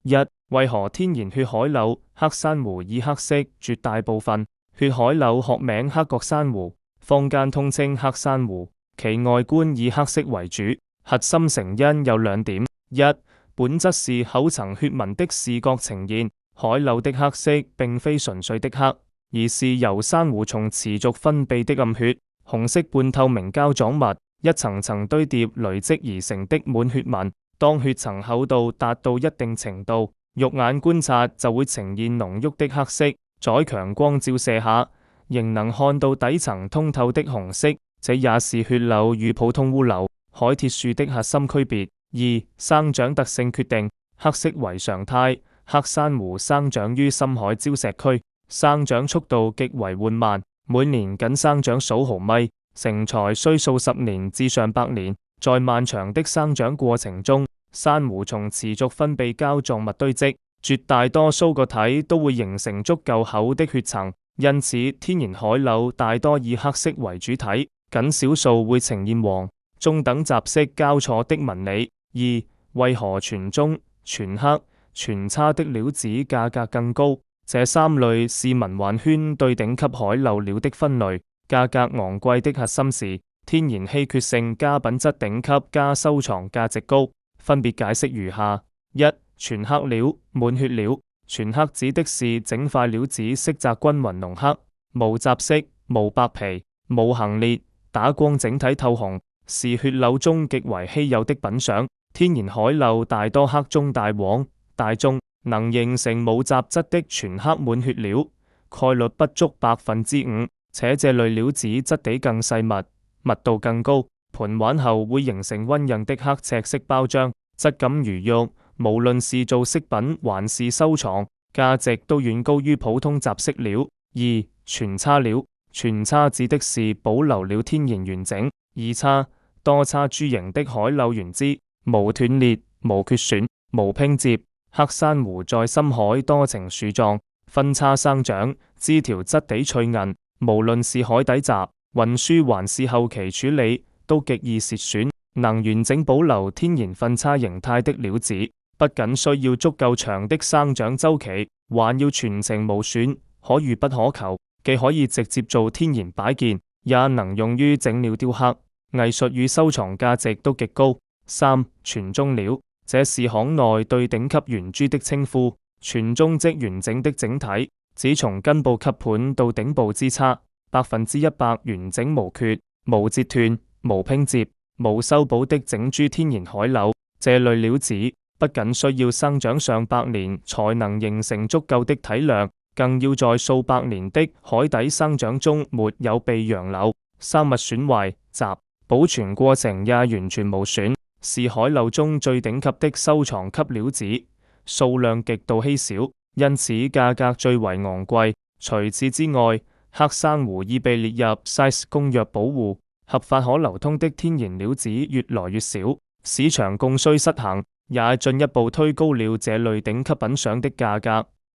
一、為何天然血海柳、黑珊瑚以黑色絕大部分？血海柳學名黑角珊瑚，坊間通稱黑珊瑚，其外觀以黑色為主。核心成因有兩點：一、本質是厚層血紋的視覺呈現，海柳的黑色並非純粹的黑，而是由珊瑚蟲持續分泌的暗血，紅色半透明膠狀物，一層層堆疊累積而成的滿血紋。當血層厚度達到一定程度，肉眼觀察就會呈現濃郁的黑色，在強光照射下，仍能看到底層通透的紅色。這也是血柳與普通烏柳、海鐵樹的核心區別。二、生長特性決定，黑色為常態。黑珊瑚生長於深海礁石區，生長速度極為緩慢，每年僅生長數毫米，成材需數十年至上百年。在漫長的生長過程中，珊瑚蟲持續分泌膠狀物堆積，絕大多數個體都會形成足夠厚的血層，因此天然海柳大多以黑色為主體，僅少數會呈現黃、棕等雜色交錯的紋理。二、為何全棕、全黑、全差的料子價格更高？這三類是文環圈對頂級海柳料的分類，價格昂貴的核心是天然稀缺性加品質頂級加收藏價值高，分別解釋如下：一、全黑料、滿血料。全黑指的是整塊料子色澤均勻濃黑，無雜色、無白皮、無行裂，打光整體透紅，是血柳中極為稀有的品相。天然海柳大多黑中帶黃、帶棕，能形成無雜質的全黑滿血料，概率不足5%，且這類料子質地更細密，密度更高，盤玩後會形成溫潤的黑赤色包裝，質感如玉，無論是做飾品還是收藏，價值都遠高於普通雜色料。二、全差料。全差指的是保留了天然完整、二叉、多叉株型的海柳原枝，無斷裂、無缺損、無拼接。黑珊瑚在深海多呈樹狀分叉生長，枝條質地脆韌，無論是海底閘、運輸還是後期處理，都極易蝕損。能完整保留天然分叉形態的料子，不僅需要足夠長的生長週期，還要全程無損，可遇不可求。既可以直接做天然擺件，也能用於整料雕刻，藝術與收藏價值都極高。三、全棕料。這是行內對頂級圓珠的稱呼，全棕即完整的整體，指從根部吸盤到頂部之差100%完整無缺、無折斷、無拼接、無修補的整株天然海柳。這類料子不僅需要生長上百年才能形成足夠的體量，更要在數百年的海底生長中沒有被洋流、生物損壞、雜保存過程也完全無損，是海柳中最頂級的收藏級料子，數量極度稀少，因此價格最為昂貴。除此之外，黑珊瑚已被列入 CITES 公約保護，合法可流通的天然料子越來越少，市場供需失衡，也進一步推高了這類頂級品相的價格。